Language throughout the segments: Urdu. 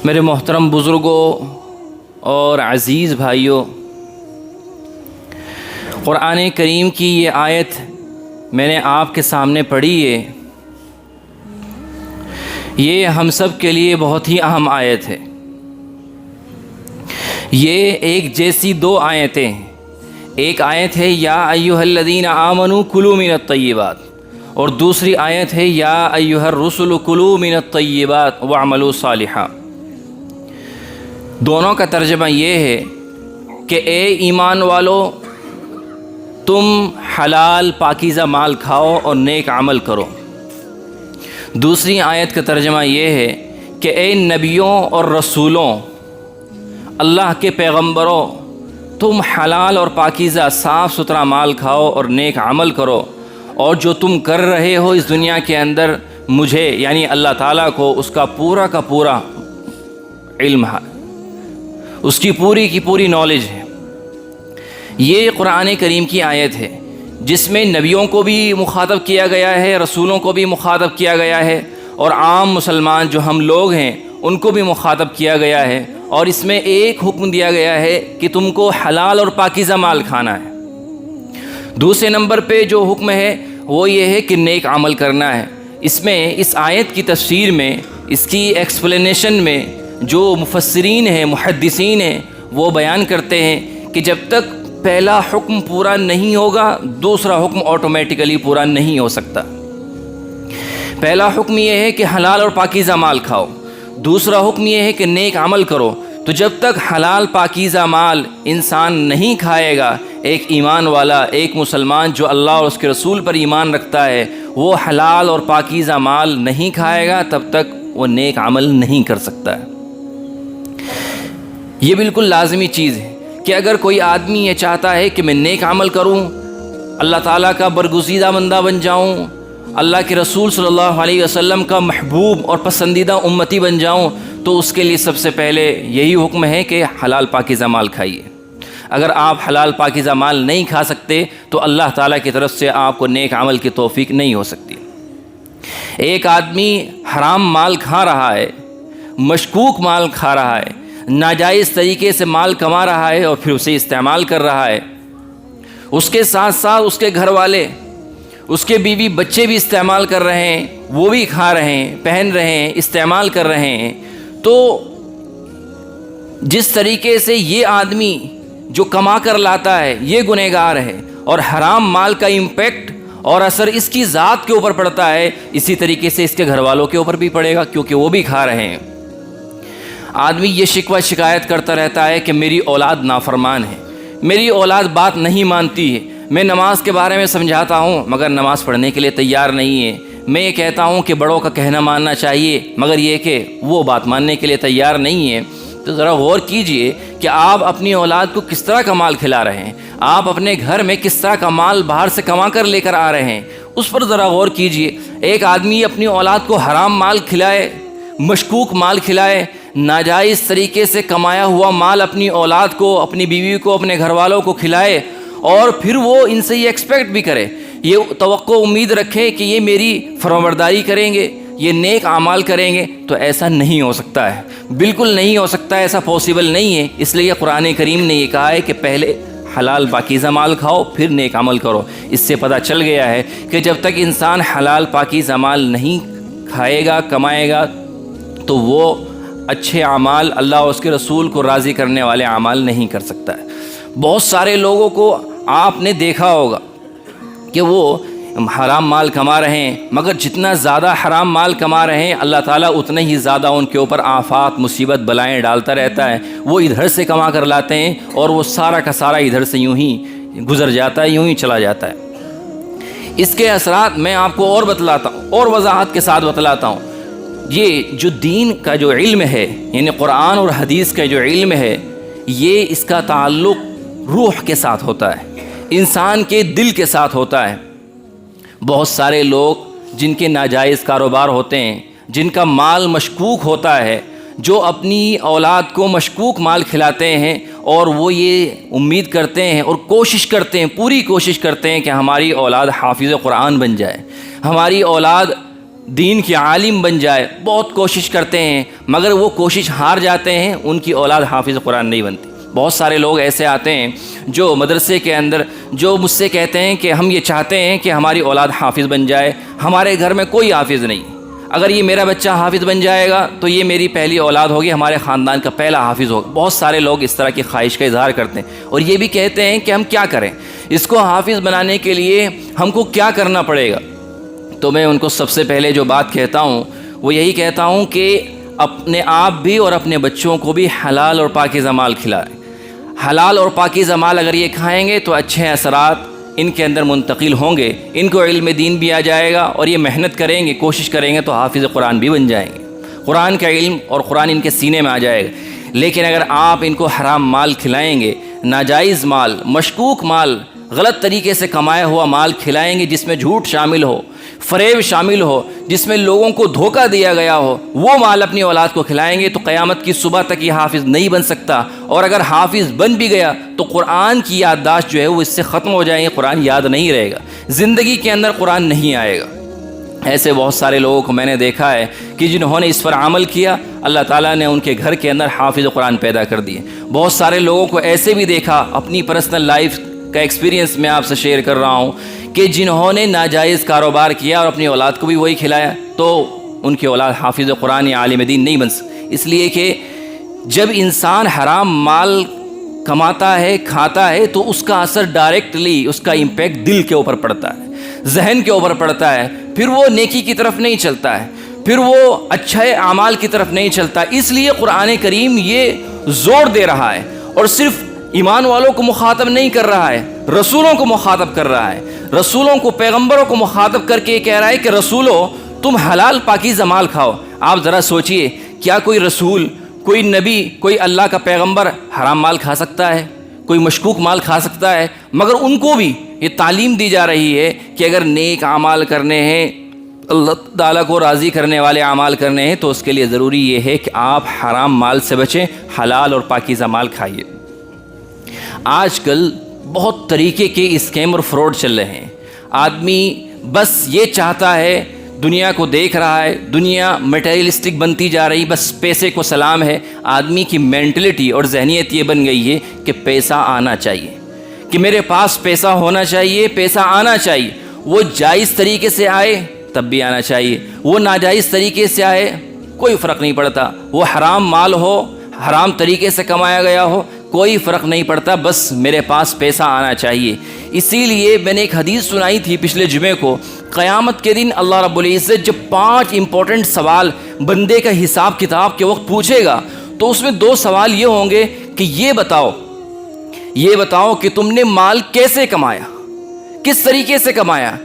میرے محترم بزرگوں اور عزیز بھائیوں، قرآن کریم کی یہ آیت میں نے آپ کے سامنے پڑھی ہے، یہ ہم سب کے لیے بہت ہی اہم آیت ہے۔ یہ ایک جیسی دو آیتیں ہیں۔ ایک آیت ہے یا ایھا الذین آمنوا کلوا من الطیبات، اور دوسری آیت ہے یا ایھا الرسل کلوا من الطیبات واعملوا صالحا۔ دونوں کا ترجمہ یہ ہے کہ اے ایمان والو، تم حلال پاکیزہ مال کھاؤ اور نیک عمل کرو۔ دوسری آیت کا ترجمہ یہ ہے کہ اے نبیوں اور رسولوں، اللہ کے پیغمبروں، تم حلال اور پاکیزہ صاف ستھرا مال کھاؤ اور نیک عمل کرو، اور جو تم کر رہے ہو اس دنیا کے اندر مجھے یعنی اللہ تعالیٰ کو اس کا پورا کا پورا علم ہے، اس کی پوری کی پوری نالج ہے۔ یہ قرآن کریم کی آیت ہے جس میں نبیوں کو بھی مخاطب کیا گیا ہے، رسولوں کو بھی مخاطب کیا گیا ہے، اور عام مسلمان جو ہم لوگ ہیں ان کو بھی مخاطب کیا گیا ہے، اور اس میں ایک حکم دیا گیا ہے کہ تم کو حلال اور پاکیزہ مال کھانا ہے۔ دوسرے نمبر پہ جو حکم ہے وہ یہ ہے کہ نیک عمل کرنا ہے۔ اس میں اس آیت کی تفسیر میں، اس کی ایکسپلینیشن میں جو مفسرین ہیں، محدثین ہیں، وہ بیان کرتے ہیں کہ جب تک پہلا حکم پورا نہیں ہوگا دوسرا حکم آٹومیٹیکلی پورا نہیں ہو سکتا۔ پہلا حکم یہ ہے کہ حلال اور پاکیزہ مال کھاؤ، دوسرا حکم یہ ہے کہ نیک عمل کرو۔ تو جب تک حلال پاکیزہ مال انسان نہیں کھائے گا، ایک ایمان والا، ایک مسلمان جو اللہ اور اس کے رسول پر ایمان رکھتا ہے، وہ حلال اور پاکیزہ مال نہیں کھائے گا، تب تک وہ نیک عمل نہیں کر سکتا ہے۔ یہ بالکل لازمی چیز ہے کہ اگر کوئی آدمی یہ چاہتا ہے کہ میں نیک عمل کروں، اللہ تعالیٰ کا برگزیدہ بندہ بن جاؤں، اللہ کے رسول صلی اللہ علیہ وسلم کا محبوب اور پسندیدہ امتی بن جاؤں، تو اس کے لیے سب سے پہلے یہی حکم ہے کہ حلال پاکیزہ مال کھائیے۔ اگر آپ حلال پاکیزہ مال نہیں کھا سکتے تو اللہ تعالیٰ کی طرف سے آپ کو نیک عمل کی توفیق نہیں ہو سکتی۔ ایک آدمی حرام مال کھا رہا ہے، مشکوک مال کھا رہا ہے، ناجائز طریقے سے مال کما رہا ہے اور پھر اسے استعمال کر رہا ہے، اس کے ساتھ ساتھ اس کے گھر والے، اس کے بیوی بچے بھی استعمال کر رہے ہیں، وہ بھی کھا رہے ہیں، پہن رہے ہیں، استعمال کر رہے ہیں، تو جس طریقے سے یہ آدمی جو کما کر لاتا ہے یہ گنہگار ہے، اور حرام مال کا امپیکٹ اور اثر اس کی ذات کے اوپر پڑتا ہے، اسی طریقے سے اس کے گھر والوں کے اوپر بھی پڑے گا، کیونکہ وہ بھی کھا رہے ہیں۔ آدمی یہ شکوہ شکایت کرتا رہتا ہے کہ میری اولاد نافرمان ہے، میری اولاد بات نہیں مانتی ہے، میں نماز کے بارے میں سمجھاتا ہوں مگر نماز پڑھنے کے لیے تیار نہیں ہے، میں یہ کہتا ہوں کہ بڑوں کا کہنا ماننا چاہیے مگر یہ کہ وہ بات ماننے کے لیے تیار نہیں ہے۔ تو ذرا غور کیجئے کہ آپ اپنی اولاد کو کس طرح کا مال کھلا رہے ہیں، آپ اپنے گھر میں کس طرح کا مال باہر سے کما کر لے کر آ رہے ہیں، اس پر ذرا غور کیجئے۔ ایک آدمی اپنی اولاد کو حرام مال کھلائے، مشکوک مال کھلائے، ناجائز طریقے سے کمایا ہوا مال اپنی اولاد کو، اپنی بیوی کو، اپنے گھر والوں کو کھلائے، اور پھر وہ ان سے یہ ایکسپیکٹ بھی کرے، یہ توقع امید رکھے کہ یہ میری فرمانبرداری کریں گے، یہ نیک اعمال کریں گے، تو ایسا نہیں ہو سکتا ہے، بالکل نہیں ہو سکتا ہے، ایسا پاسبل نہیں ہے۔ اس لیے قرآن کریم نے یہ کہا ہے کہ پہلے حلال پاکیزہ مال کھاؤ پھر نیک عمل کرو۔ اس سے پتہ چل گیا ہے کہ جب تک انسان حلال پاکیزہ مال نہیں کھائے گا، کمائے گا، تو وہ اچھے اعمال، اللہ اور اس کے رسول کو راضی کرنے والے اعمال نہیں کر سکتا ہے۔ بہت سارے لوگوں کو آپ نے دیکھا ہوگا کہ وہ حرام مال کما رہے ہیں، مگر جتنا زیادہ حرام مال کما رہے ہیں اللہ تعالیٰ اتنے ہی زیادہ ان کے اوپر آفات، مصیبت، بلائیں ڈالتا رہتا ہے۔ وہ ادھر سے کما کر لاتے ہیں اور وہ سارا کا سارا ادھر سے یوں ہی گزر جاتا ہے، یوں ہی چلا جاتا ہے۔ اس کے اثرات میں آپ کو اور بتلاتا ہوں، اور وضاحت کے ساتھ بتلاتا ہوں۔ یہ جو دین کا جو علم ہے، یعنی قرآن اور حدیث کا جو علم ہے، یہ اس کا تعلق روح کے ساتھ ہوتا ہے، انسان کے دل کے ساتھ ہوتا ہے۔ بہت سارے لوگ جن کے ناجائز کاروبار ہوتے ہیں، جن کا مال مشکوک ہوتا ہے، جو اپنی اولاد کو مشکوک مال کھلاتے ہیں، اور وہ یہ امید کرتے ہیں اور کوشش کرتے ہیں، پوری کوشش کرتے ہیں کہ ہماری اولاد حافظ قرآن بن جائے، ہماری اولاد دین کی عالم بن جائے، بہت کوشش کرتے ہیں مگر وہ کوشش ہار جاتے ہیں، ان کی اولاد حافظ قرآن نہیں بنتی۔ بہت سارے لوگ ایسے آتے ہیں جو مدرسے کے اندر جو مجھ سے کہتے ہیں کہ ہم یہ چاہتے ہیں کہ ہماری اولاد حافظ بن جائے، ہمارے گھر میں کوئی حافظ نہیں، اگر یہ میرا بچہ حافظ بن جائے گا تو یہ میری پہلی اولاد ہوگی، ہمارے خاندان کا پہلا حافظ ہوگا۔ بہت سارے لوگ اس طرح کی خواہش کا اظہار کرتے ہیں اور یہ بھی کہتے ہیں کہ ہم کیا کریں، اس کو حافظ بنانے کے لیے ہم کو کیا کرنا پڑے گا۔ تو میں ان کو سب سے پہلے جو بات کہتا ہوں وہ یہی کہتا ہوں کہ اپنے آپ بھی اور اپنے بچوں کو بھی حلال اور پاکیزہ مال کھلائیں۔ حلال اور پاکیزہ مال اگر یہ کھائیں گے تو اچھے اثرات ان کے اندر منتقل ہوں گے، ان کو علم دین بھی آ جائے گا اور یہ محنت کریں گے، کوشش کریں گے تو حافظ قرآن بھی بن جائیں گے، قرآن کا علم اور قرآن ان کے سینے میں آ جائے گا۔ لیکن اگر آپ ان کو حرام مال کھلائیں گے، ناجائز مال، مشکوک مال، غلط طریقے سے کمایا ہوا مال کھلائیں گے جس میں جھوٹ شامل ہو، فریب شامل ہو، جس میں لوگوں کو دھوکہ دیا گیا ہو، وہ مال اپنی اولاد کو کھلائیں گے تو قیامت کی صبح تک یہ حافظ نہیں بن سکتا، اور اگر حافظ بن بھی گیا تو قرآن کی یادداشت جو ہے وہ اس سے ختم ہو جائیں گے، قرآن یاد نہیں رہے گا، زندگی کے اندر قرآن نہیں آئے گا۔ ایسے بہت سارے لوگوں کو میں نے دیکھا ہے کہ جنہوں نے اس پر عمل کیا، اللہ تعالیٰ نے ان کے گھر کے اندر حافظ قرآن پیدا کر دیے۔ بہت سارے لوگوں کو ایسے بھی دیکھا، اپنی پرسنل لائف کا ایکسپیرینس میں آپ سے شیئر کر رہا ہوں، کہ جنہوں نے ناجائز کاروبار کیا اور اپنی اولاد کو بھی وہی کھلایا تو ان کی اولاد حافظ قرآن یا عالم دین نہیں بن سکتی، اس لیے کہ جب انسان حرام مال کماتا ہے، کھاتا ہے، تو اس کا اثر ڈائریکٹلی، اس کا امپیکٹ دل کے اوپر پڑتا ہے، ذہن کے اوپر پڑتا ہے، پھر وہ نیکی کی طرف نہیں چلتا ہے، پھر وہ اچھے اعمال کی طرف نہیں چلتا۔ اس لیے قرآن کریم یہ زور دے رہا ہے اور صرف ایمان والوں کو مخاطب نہیں کر رہا ہے، رسولوں کو مخاطب کر رہا ہے، رسولوں کو، پیغمبروں کو مخاطب کر کے یہ کہہ رہا ہے کہ رسولوں تم حلال پاکیزہ مال کھاؤ۔ آپ ذرا سوچئے، کیا کوئی رسول، کوئی نبی، کوئی اللہ کا پیغمبر حرام مال کھا سکتا ہے؟ کوئی مشکوک مال کھا سکتا ہے؟ مگر ان کو بھی یہ تعلیم دی جا رہی ہے کہ اگر نیک اعمال کرنے ہیں، اللہ تعالیٰ کو راضی کرنے والے اعمال کرنے ہیں تو اس کے لیے ضروری یہ ہے کہ آپ حرام مال سے بچیں، حلال اور پاکیزہ مال کھائیے۔ آج کل بہت طریقے کے اسکیم اور فراڈ چل رہے ہیں، آدمی بس یہ چاہتا ہے، دنیا کو دیکھ رہا ہے، دنیا میٹیریلسٹک بنتی جا رہی، بس پیسے کو سلام ہے۔ آدمی کی مینٹلٹی اور ذہنیت یہ بن گئی ہے کہ پیسہ آنا چاہیے، کہ میرے پاس پیسہ ہونا چاہیے، پیسہ آنا چاہیے، وہ جائز طریقے سے آئے تب بھی آنا چاہیے، وہ ناجائز طریقے سے آئے کوئی فرق نہیں پڑتا، وہ حرام مال ہو، حرام طریقے سے کمایا گیا ہو، کوئی فرق نہیں پڑتا، بس میرے پاس پیسہ آنا چاہیے۔ اسی لیے میں نے ایک حدیث سنائی تھی پچھلے جمعے کو، قیامت کے دن اللہ رب العزت جب 5 امپورٹنٹ سوال بندے کا حساب کتاب کے وقت پوچھے گا تو اس میں 2 سوال یہ ہوں گے کہ یہ بتاؤ کہ تم نے مال کیسے کمایا، کس طریقے سے کمایا،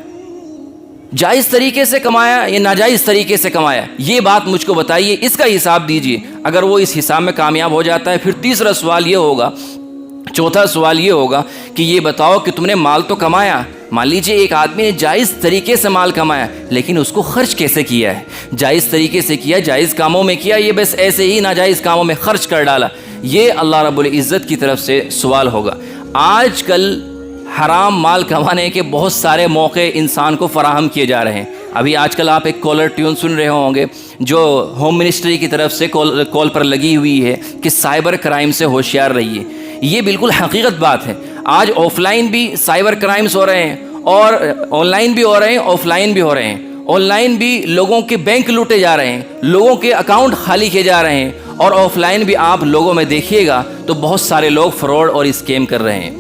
جائز طریقے سے کمایا یا ناجائز طریقے سے کمایا، یہ بات مجھ کو بتائیے، اس کا حساب دیجیے۔ اگر وہ اس حساب میں کامیاب ہو جاتا ہے، پھر تیسرا سوال یہ ہوگا، چوتھا سوال یہ ہوگا کہ یہ بتاؤ کہ تم نے مال تو کمایا، مان لیجئے ایک آدمی نے جائز طریقے سے مال کمایا لیکن اس کو خرچ کیسے کیا ہے، جائز طریقے سے کیا، جائز کاموں میں کیا، یہ بس ایسے ہی ناجائز کاموں میں خرچ کر ڈالا، یہ اللہ رب العزت کی طرف سے سوال ہوگا۔ آج کل حرام مال کمانے کے بہت سارے موقع انسان کو فراہم کیے جا رہے ہیں۔ ابھی آج کل آپ ایک کالر ٹیون سن رہے ہوں گے جو ہوم منسٹری کی طرف سے کال پر لگی ہوئی ہے کہ سائبر کرائم سے ہوشیار رہیے۔ یہ بالکل حقیقت بات ہے، آج آف لائن بھی سائبر کرائمز ہو رہے ہیں اور آن لائن بھی ہو رہے ہیں، آف لائن بھی ہو رہے ہیں۔ آن لائن بھی لوگوں کے بینک لوٹے جا رہے ہیں، لوگوں کے اکاؤنٹ خالی کیے جا رہے ہیں، اور آف لائن بھی آپ لوگوں میں دیکھیے گا تو بہت سارے لوگ فراڈ اور اسکیم کر رہے ہیں۔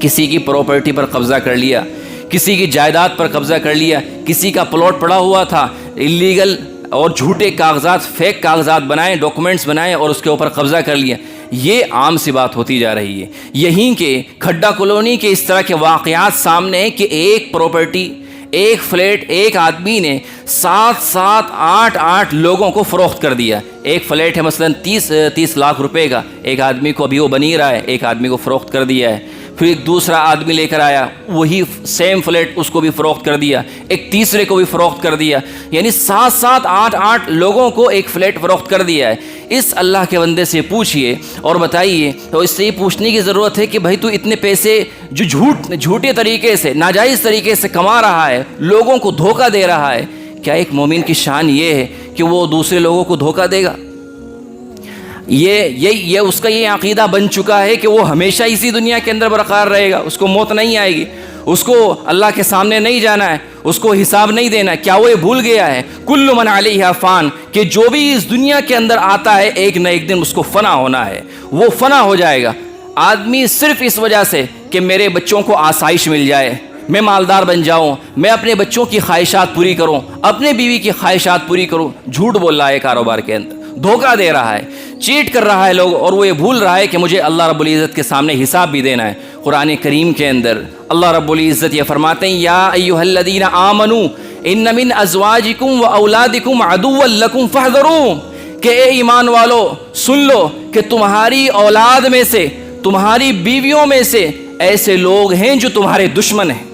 کسی کی پراپرٹی پر قبضہ کر لیا، کسی کی جائیداد پر قبضہ کر لیا، کسی کا پلاٹ پڑا ہوا تھا، اللیگل اور جھوٹے کاغذات، فیک کاغذات بنائے، ڈاکومنٹس بنائے اور اس کے اوپر قبضہ کر لیا۔ یہ عام سی بات ہوتی جا رہی ہے۔ یہیں کے کھڈا کالونی کے اس طرح کے واقعات سامنے ہیں کہ ایک پراپرٹی، ایک فلیٹ، ایک آدمی نے 7 8 لوگوں کو فروخت کر دیا۔ ایک فلیٹ ہے مثلا 30 لاکھ روپے کا، ایک آدمی کو ابھی وہ بنی رہا ہے، ایک آدمی کو فروخت کر دیا ہے، پھر ایک دوسرا آدمی لے کر آیا، وہی سیم فلیٹ اس کو بھی فروخت کر دیا، ایک تیسرے کو بھی فروخت کر دیا، یعنی 7 8 لوگوں کو ایک فلیٹ فروخت کر دیا ہے۔ اس اللہ کے بندے سے پوچھئے اور بتائیے، تو اس سے یہ پوچھنے کی ضرورت ہے کہ بھائی تو اتنے پیسے جو جھوٹے طریقے سے، ناجائز طریقے سے کما رہا ہے، لوگوں کو دھوکہ دے رہا ہے، کیا ایک مومن کی شان یہ ہے کہ وہ دوسرے لوگوں کو دھوکہ دے گا؟ یہ اس کا یہ عقیدہ بن چکا ہے کہ وہ ہمیشہ اسی دنیا کے اندر برقرار رہے گا، اس کو موت نہیں آئے گی، اس کو اللہ کے سامنے نہیں جانا ہے، اس کو حساب نہیں دینا ہے۔ کیا وہ یہ بھول گیا ہے کل من علیہا فان کہ جو بھی اس دنیا کے اندر آتا ہے ایک نہ ایک دن اس کو فنا ہونا ہے، وہ فنا ہو جائے گا۔ آدمی صرف اس وجہ سے کہ میرے بچوں کو آسائش مل جائے، میں مالدار بن جاؤں، میں اپنے بچوں کی خواہشات پوری کروں، اپنے بیوی کی خواہشات پوری کروں، جھوٹ بول رہا ہے کاروبار کے اندر، دھوکہ دے رہا ہے، چیٹ کر رہا ہے لوگ، اور وہ یہ بھول رہا ہے کہ مجھے اللہ رب العزت کے سامنے حساب بھی دینا ہے۔ قرآن کریم کے اندر اللہ رب العزت یہ فرماتے ہیں یا ایھا الذین آمنوا ان من ازواجکم واولادکم عدوا لکم فاحذروہم کہ اے ایمان والو سن لو کہ تمہاری اولاد میں سے، تمہاری بیویوں میں سے ایسے لوگ ہیں جو تمہارے دشمن ہیں،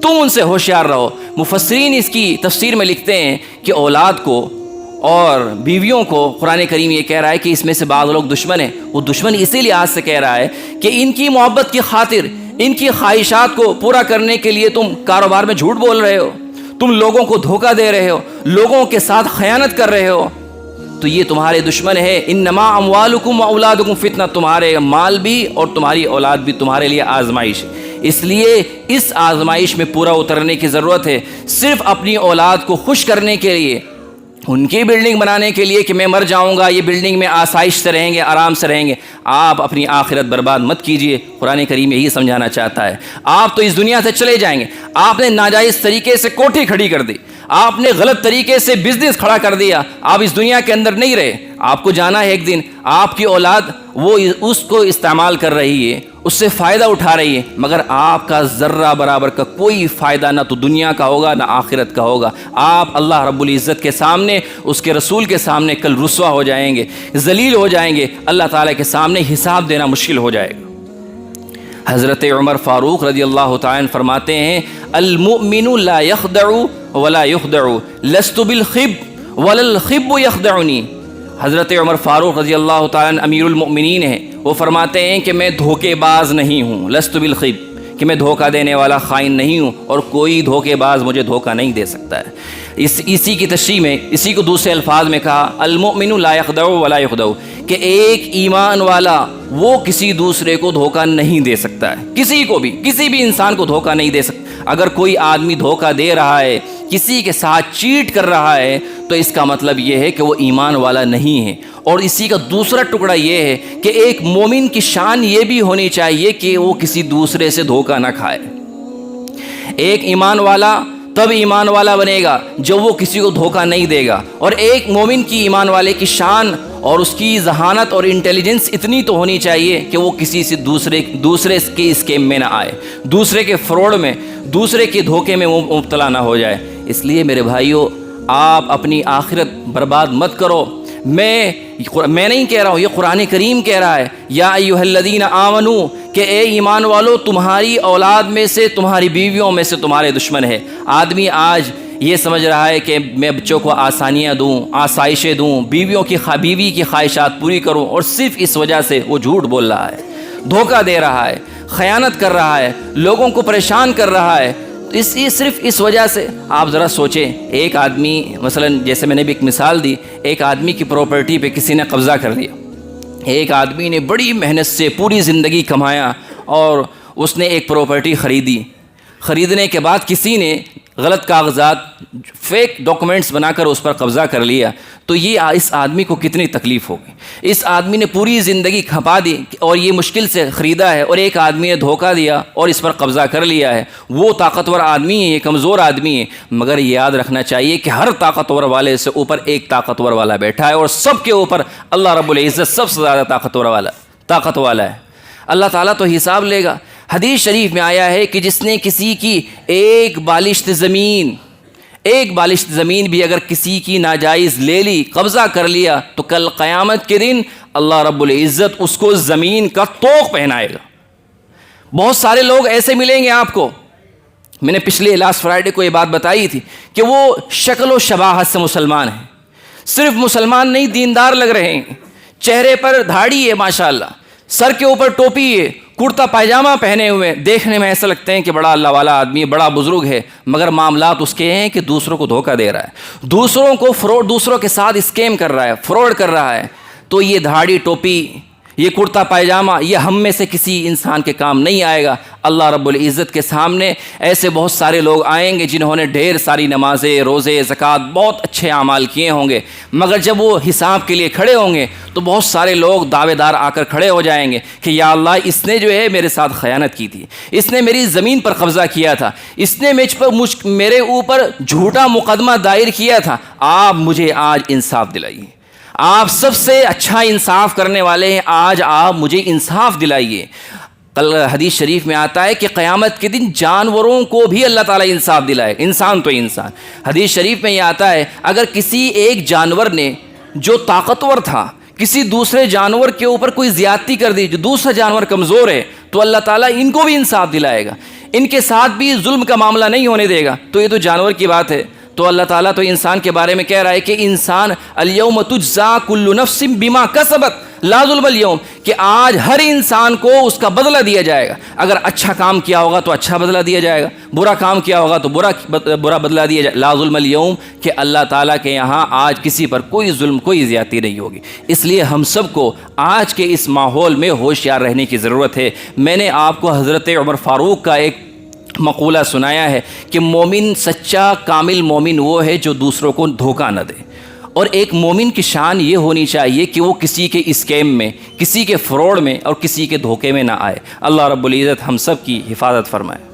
تم ان سے ہوشیار رہو۔ مفسرین اس کی تفسیر میں لکھتے ہیں کہ اولاد کو اور بیویوں کو قرآن کریم یہ کہہ رہا ہے کہ اس میں سے بعض لوگ دشمن ہیں۔ وہ دشمن اسی لحاظ سے کہہ رہا ہے کہ ان کی محبت کی خاطر، ان کی خواہشات کو پورا کرنے کے لیے تم کاروبار میں جھوٹ بول رہے ہو، تم لوگوں کو دھوکہ دے رہے ہو، لوگوں کے ساتھ خیانت کر رہے ہو، تو یہ تمہارے دشمن ہے۔ انما اموالکم واولادکم فتنہ، تمہارے مال بھی اور تمہاری اولاد بھی تمہارے لیے آزمائش ہے۔ اس لیے اس آزمائش میں پورا اترنے کی ضرورت ہے۔ صرف اپنی اولاد کو خوش کرنے کے لیے، ان کی بلڈنگ بنانے کے لیے کہ میں مر جاؤں گا یہ بلڈنگ میں آسائش سے رہیں گے، آرام سے رہیں گے، آپ اپنی آخرت برباد مت کیجئے۔ قرآن کریم یہی سمجھانا چاہتا ہے۔ آپ تو اس دنیا سے چلے جائیں گے، آپ نے ناجائز طریقے سے کوٹھی کھڑی کر دی، آپ نے غلط طریقے سے بزنس کھڑا کر دیا، آپ اس دنیا کے اندر نہیں رہے، آپ کو جانا ہے ایک دن۔ آپ کی اولاد وہ اس کو استعمال کر رہی ہے، اس سے فائدہ اٹھا رہی ہے، مگر آپ کا ذرہ برابر کا کوئی فائدہ نہ تو دنیا کا ہوگا نہ آخرت کا ہوگا۔ آپ اللہ رب العزت کے سامنے، اس کے رسول کے سامنے کل رسوا ہو جائیں گے، ذلیل ہو جائیں گے، اللہ تعالیٰ کے سامنے حساب دینا مشکل ہو جائے گا۔ حضرت عمر فاروق رضی اللہ تعالیٰ عنہ فرماتے ہیں المؤمن لا يخدع ولا يخدع لست بالخب ولا الخب يخدعنی۔ حضرت عمر فاروق رضی اللہ تعالیٰ عنہ امیر المؤمنین ہیں، وہ فرماتے ہیں کہ میں دھوکے باز نہیں ہوں، لست بالخب کہ میں دھوکہ دینے والا خائن نہیں ہوں، اور کوئی دھوکے باز مجھے دھوکہ نہیں دے سکتا ہے۔ اسی کی تشریح میں اسی کو دوسرے الفاظ میں کہا المؤمن لا يخدع ولا يخدع کہ ایک ایمان والا وہ کسی دوسرے کو دھوکہ نہیں دے سکتا ہے، کسی کو بھی، کسی بھی انسان کو دھوکہ نہیں دے سکتا۔ اگر کوئی آدمی دھوکہ دے رہا ہے، کسی کے ساتھ چیٹ کر رہا ہے، تو اس کا مطلب یہ ہے کہ وہ ایمان والا نہیں ہے۔ اور اسی کا دوسرا ٹکڑا یہ ہے کہ ایک مومن کی شان یہ بھی ہونی چاہیے کہ وہ کسی دوسرے سے دھوکہ نہ کھائے۔ ایک ایمان والا تب ایمان والا بنے گا جب وہ کسی کو دھوکہ نہیں دے گا، اور ایک مومن کی، ایمان والے کی شان اور اس کی ذہانت اور انٹیلیجنس اتنی تو ہونی چاہیے کہ وہ کسی سے دوسرے کے اسکیم میں نہ آئے، دوسرے کے فراڈ میں، دوسرے کے دھوکے میں مبتلا نہ ہو جائے۔ اس لیے میرے بھائیوں، آپ اپنی آخرت برباد مت کرو۔ میں نہیں کہہ رہا ہوں، یہ قرآن کریم کہہ رہا ہے یا ایھا الذین آمنوا کہ اے ایمان والو تمہاری اولاد میں سے، تمہاری بیویوں میں سے تمہارے دشمن ہے۔ آدمی آج یہ سمجھ رہا ہے کہ میں بچوں کو آسانیاں دوں، آسائشیں دوں، بیوی کی خواہشات پوری کروں، اور صرف اس وجہ سے وہ جھوٹ بول رہا ہے، دھوکہ دے رہا ہے، خیانت کر رہا ہے، لوگوں کو پریشان کر رہا ہے۔ صرف اس وجہ سے آپ ذرا سوچیں، ایک آدمی مثلا جیسے میں نے بھی ایک مثال دی، ایک آدمی کی پراپرٹی پہ کسی نے قبضہ کر لیا، ایک آدمی نے بڑی محنت سے پوری زندگی کمایا اور اس نے ایک پراپرٹی خریدی، خریدنے کے بعد کسی نے غلط کاغذات، فیک ڈاکومنٹس بنا کر اس پر قبضہ کر لیا، تو یہ اس آدمی کو کتنی تکلیف ہوگی۔ اس آدمی نے پوری زندگی کھپا دی اور یہ مشکل سے خریدا ہے، اور ایک آدمی نے دھوکہ دیا اور اس پر قبضہ کر لیا ہے۔ وہ طاقتور آدمی ہے، یہ کمزور آدمی ہے، مگر یہ یاد رکھنا چاہیے کہ ہر طاقتور والے سے اوپر ایک طاقتور والا بیٹھا ہے، اور سب کے اوپر اللہ رب العزت سب سے زیادہ طاقت والا ہے۔ اللہ تعالیٰ تو حساب لے گا۔ حدیث شریف میں آیا ہے کہ جس نے کسی کی ایک بالشت زمین بھی اگر کسی کی ناجائز لے لی، قبضہ کر لیا، تو کل قیامت کے دن اللہ رب العزت اس کو زمین کا طوق پہنائے گا۔ بہت سارے لوگ ایسے ملیں گے آپ کو، میں نے پچھلے لاسٹ فرائیڈے کو یہ بات بتائی تھی کہ وہ شکل و شباہت سے مسلمان ہیں، صرف مسلمان نہیں دیندار لگ رہے ہیں، چہرے پر دھاڑی ہے ماشاءاللہ، سر کے اوپر ٹوپی ہے، کرتا پائجامہ پہنے ہوئے، دیکھنے میں ایسا لگتے ہیں کہ بڑا اللہ والا آدمی ہے، بڑا بزرگ ہے، مگر معاملات اس کے ہیں کہ دوسروں کو دھوکہ دے رہا ہے، دوسروں کو فراڈ، دوسروں کے ساتھ اسکیم کر رہا ہے، فراڈ کر رہا ہے. تو یہ دھاڑی ٹوپی، یہ کرتا پائجامہ، یہ ہم میں سے کسی انسان کے کام نہیں آئے گا. اللہ رب العزت کے سامنے ایسے بہت سارے لوگ آئیں گے جنہوں نے ڈھیر ساری نمازیں، روزے، زکوٰۃ، بہت اچھے اعمال کیے ہوں گے، مگر جب وہ حساب کے لیے کھڑے ہوں گے تو بہت سارے لوگ دعوے دار آ کر کھڑے ہو جائیں گے کہ یا اللہ اس نے جو ہے میرے ساتھ خیانت کی تھی، اس نے میری زمین پر قبضہ کیا تھا، اس نے میرے اوپر جھوٹا مقدمہ دائر کیا تھا، آپ مجھے آج انصاف دلائیے. آپ سب سے اچھا انصاف کرنے والے ہیں، آج آپ مجھے انصاف دلائیے. کل حدیث شریف میں آتا ہے کہ قیامت کے دن جانوروں کو بھی اللہ تعالیٰ انصاف دلائے، انسان تو انسان. حدیث شریف میں یہ آتا ہے اگر کسی ایک جانور نے جو طاقتور تھا کسی دوسرے جانور کے اوپر کوئی زیادتی کر دی، جو دوسرا جانور کمزور ہے، تو اللہ تعالیٰ ان کو بھی انصاف دلائے گا، ان کے ساتھ بھی ظلم کا معاملہ نہیں ہونے دے گا. تو یہ تو جانور کی بات ہے. تو اللہ تعالیٰ تو انسان کے بارے میں کہہ رہا ہے کہ انسان الیوم تجزا کل نفس بما کسبت لا ظلم اليوم، کہ آج ہر انسان کو اس کا بدلہ دیا جائے گا. اگر اچھا کام کیا ہوگا تو اچھا بدلہ دیا جائے گا، برا کام کیا ہوگا تو برا بدلہ دیا جائے گا. لا ظلم اليوم، کہ اللہ تعالیٰ کے یہاں آج کسی پر کوئی ظلم، کوئی زیادتی نہیں ہوگی. اس لیے ہم سب کو آج کے اس ماحول میں ہوشیار رہنے کی ضرورت ہے. میں نے آپ کو حضرت عمر فاروق کا ایک مقولہ سنایا ہے کہ مومن، سچا کامل مومن وہ ہے جو دوسروں کو دھوکہ نہ دے. اور ایک مومن کی شان یہ ہونی چاہیے کہ وہ کسی کے اسکیم میں، کسی کے فراڈ میں اور کسی کے دھوکے میں نہ آئے. اللہ رب العزت ہم سب کی حفاظت فرمائے.